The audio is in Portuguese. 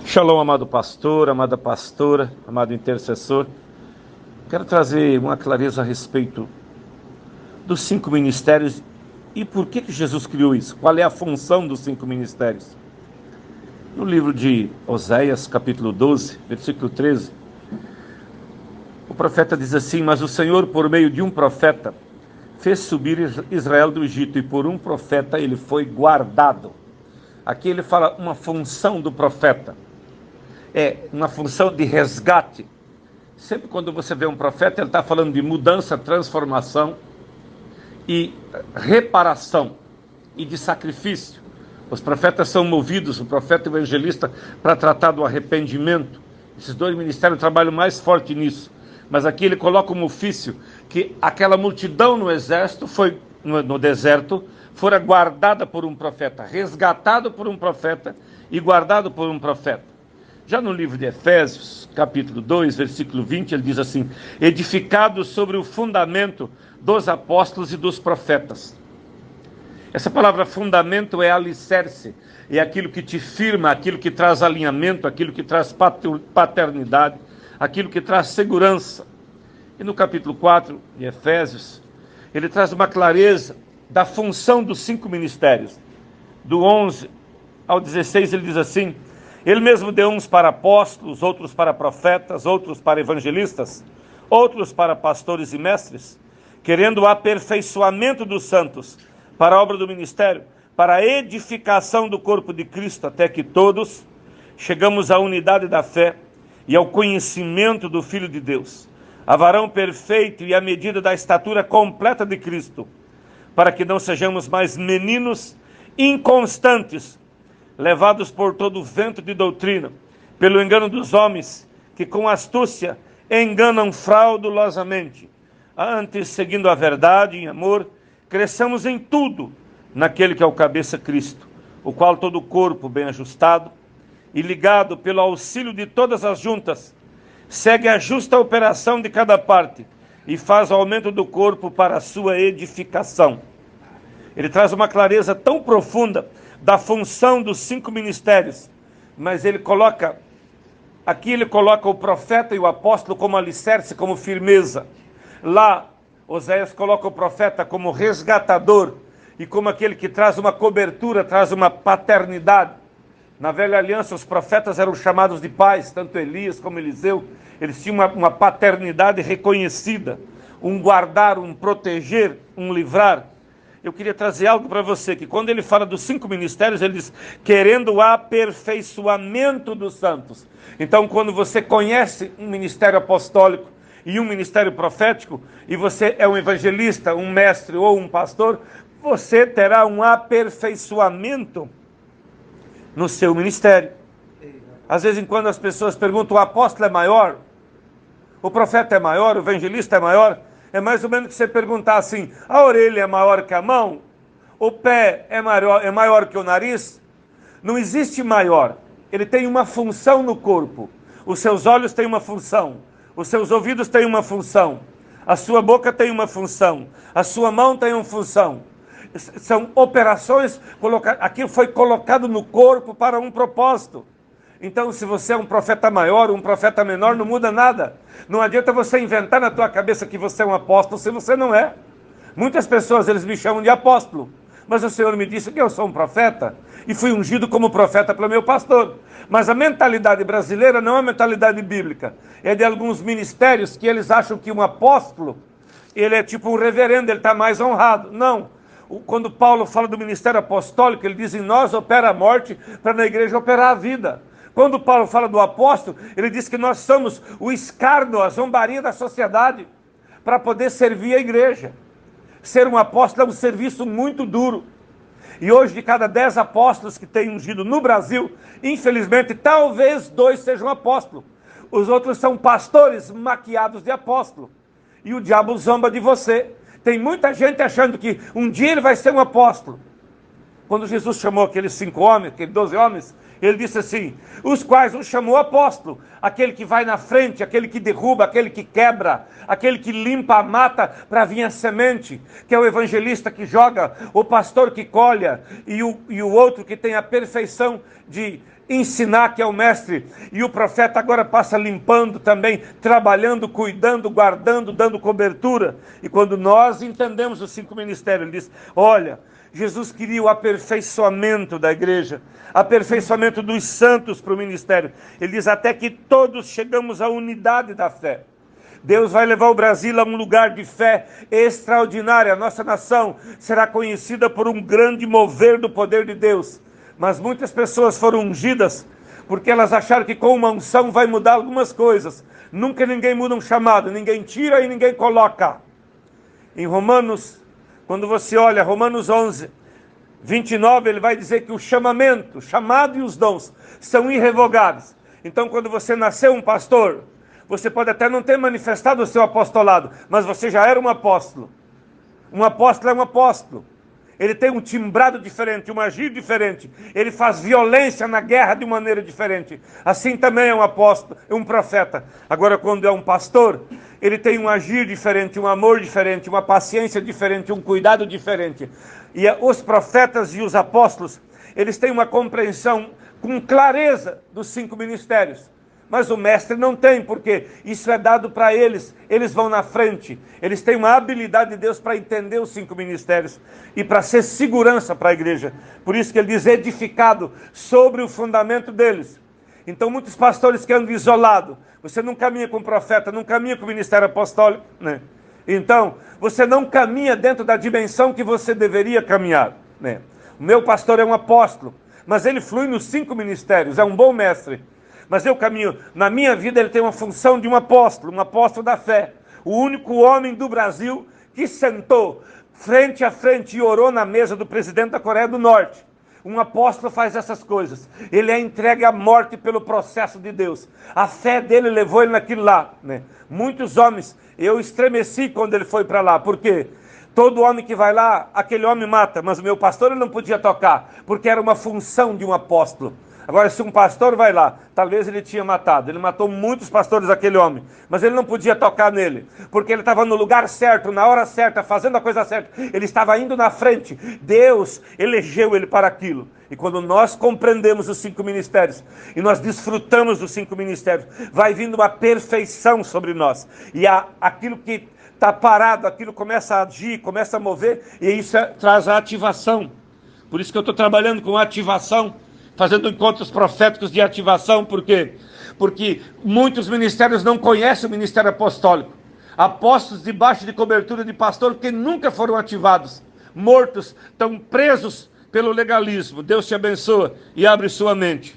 Shalom, amado pastor, amada pastora, amado intercessor. Quero trazer uma clareza a respeito dos 5 ministérios e por que Jesus criou isso. Qual é a função dos 5 ministérios? No livro de Oséias, capítulo 12, versículo 13, o profeta diz assim: mas o Senhor, por meio de um profeta, fez subir Israel do Egito, e por um profeta ele foi guardado. Aqui ele fala uma função do profeta. É uma função de resgate. Sempre quando você vê um profeta, ele está falando de mudança, transformação e reparação e de sacrifício. Os profetas são movidos, o profeta e o evangelista, para tratar do arrependimento. Esses dois ministérios trabalham mais forte nisso. Mas aqui ele coloca como ofício que aquela multidão no exército, no deserto, fora guardada por um profeta, resgatado por um profeta e guardado por um profeta. Já no livro de Efésios, capítulo 2, versículo 20, ele diz assim: edificados sobre o fundamento dos apóstolos e dos profetas. Essa palavra fundamento é alicerce, é aquilo que te firma, aquilo que traz alinhamento, aquilo que traz paternidade, aquilo que traz segurança. E no capítulo 4 de Efésios, ele traz uma clareza da função dos 5 ministérios. Do 11 ao 16 ele diz assim: ele mesmo deu uns para apóstolos, outros para profetas, outros para evangelistas, outros para pastores e mestres, querendo o aperfeiçoamento dos santos, para a obra do ministério, para a edificação do corpo de Cristo, até que todos chegamos à unidade da fé e ao conhecimento do Filho de Deus, a varão perfeito e à medida da estatura completa de Cristo, para que não sejamos mais meninos inconstantes, levados por todo o vento de doutrina, pelo engano dos homens, que com astúcia enganam fraudulosamente. Antes, seguindo a verdade em amor, cresçamos em tudo naquele que é o cabeça Cristo, o qual todo o corpo bem ajustado e ligado pelo auxílio de todas as juntas, segue a justa operação de cada parte e faz o aumento do corpo para a sua edificação. Ele traz uma clareza tão profunda da função dos 5 ministérios, mas ele coloca o profeta e o apóstolo como alicerce, como firmeza. Lá, Oséias coloca o profeta como resgatador e como aquele que traz uma cobertura, traz uma paternidade. Na velha aliança, os profetas eram chamados de pais, tanto Elias como Eliseu. Eles tinham uma paternidade reconhecida, um guardar, um proteger, um livrar. Eu queria trazer algo para você, que quando ele fala dos 5 ministérios, ele diz, querendo o aperfeiçoamento dos santos. Então, quando você conhece um ministério apostólico e um ministério profético, e você é um evangelista, um mestre ou um pastor, você terá um aperfeiçoamento no seu ministério. Às vezes, quando as pessoas perguntam, o apóstolo é maior? O profeta é maior? O evangelista é maior? É mais ou menos que você perguntar assim, a orelha é maior que a mão? O pé é maior que o nariz? Não existe maior. Ele tem uma função no corpo. Os seus olhos têm uma função. Os seus ouvidos têm uma função. A sua boca tem uma função. A sua mão tem uma função. São operações, aquilo foi colocado no corpo para um propósito. Então, se você é um profeta maior, um profeta menor, não muda nada. Não adianta você inventar na tua cabeça que você é um apóstolo se você não é. Muitas pessoas, eles me chamam de apóstolo, mas o Senhor me disse que eu sou um profeta e fui ungido como profeta pelo meu pastor. Mas a mentalidade brasileira não é a mentalidade bíblica. É de alguns ministérios que eles acham que um apóstolo, ele é tipo um reverendo, ele está mais honrado. Não. Quando Paulo fala do ministério apostólico, ele diz, em nós opera a morte, para na igreja operar a vida. Quando Paulo fala do apóstolo, ele diz que nós somos o escárnio, a zombaria da sociedade, para poder servir a igreja. Ser um apóstolo é um serviço muito duro. E hoje, de cada 10 apóstolos que tem ungido no Brasil, infelizmente, talvez 2 sejam apóstolos. Os outros são pastores maquiados de apóstolo. E o diabo zomba de você. Tem muita gente achando que um dia ele vai ser um apóstolo. Quando Jesus chamou aqueles 5 homens, aqueles 12 homens, ele disse assim, os quais o chamou apóstolo, aquele que vai na frente, aquele que derruba, aquele que quebra, aquele que limpa a mata para vir a semente, que é o evangelista que joga, o pastor que colhe, e o outro que tem a perfeição de ensinar, que é o mestre, e o profeta agora passa limpando também, trabalhando, cuidando, guardando, dando cobertura. E quando nós entendemos os 5 ministérios, ele diz, olha, Jesus queria o aperfeiçoamento da igreja, aperfeiçoamento dos santos para o ministério. Ele diz até que todos chegamos à unidade da fé. Deus vai levar o Brasil a um lugar de fé extraordinário. A nossa nação será conhecida por um grande mover do poder de Deus. Mas muitas pessoas foram ungidas porque elas acharam que com uma unção vai mudar algumas coisas. Nunca ninguém muda um chamado, ninguém tira e ninguém coloca. Em Romanos, quando você olha Romanos 11, 29, ele vai dizer que o chamamento, o chamado e os dons são irrevogáveis. Então quando você nasceu um pastor, você pode até não ter manifestado o seu apostolado, mas você já era um apóstolo. Um apóstolo é um apóstolo. Ele tem um timbrado diferente, um agir diferente. Ele faz violência na guerra de maneira diferente. Assim também é um apóstolo, é um profeta. Agora, quando é um pastor, ele tem um agir diferente, um amor diferente, uma paciência diferente, um cuidado diferente. E os profetas e os apóstolos, eles têm uma compreensão com clareza dos 5 ministérios. Mas o mestre não tem, porque isso é dado para eles. Eles vão na frente. Eles têm uma habilidade de Deus para entender os 5 ministérios e para ser segurança para a igreja. Por isso que ele diz edificado sobre o fundamento deles. Então muitos pastores que andam isolados. Você não caminha com o profeta, não caminha com o ministério apostólico, né? Então, você não caminha dentro da dimensão que você deveria caminhar, né? O meu pastor é um apóstolo, mas ele flui nos 5 ministérios, é um bom mestre. Mas eu caminho, na minha vida ele tem uma função de um apóstolo da fé. O único homem do Brasil que sentou frente a frente e orou na mesa do presidente da Coreia do Norte. Um apóstolo faz essas coisas. Ele é entregue à morte pelo processo de Deus. A fé dele levou ele naquilo lá, né? Muitos homens, eu estremeci quando ele foi para lá. Por quê? Todo homem que vai lá, aquele homem mata. Mas o meu pastor ele não podia tocar, porque era uma função de um apóstolo. Agora, se um pastor vai lá, talvez ele tinha matado. Ele matou muitos pastores, aquele homem. Mas ele não podia tocar nele, porque ele estava no lugar certo, na hora certa, fazendo a coisa certa. Ele estava indo na frente. Deus elegeu ele para aquilo. E quando nós compreendemos os 5 ministérios, e nós desfrutamos dos 5 ministérios, vai vindo uma perfeição sobre nós. E aquilo que está parado, aquilo começa a agir, começa a mover, e isso traz a ativação. Por isso que eu estou trabalhando com ativação, fazendo encontros proféticos de ativação. Por quê? Porque muitos ministérios não conhecem o ministério apostólico. Apóstolos debaixo de cobertura de pastor que nunca foram ativados. Mortos, estão presos pelo legalismo. Deus te abençoe e abre sua mente.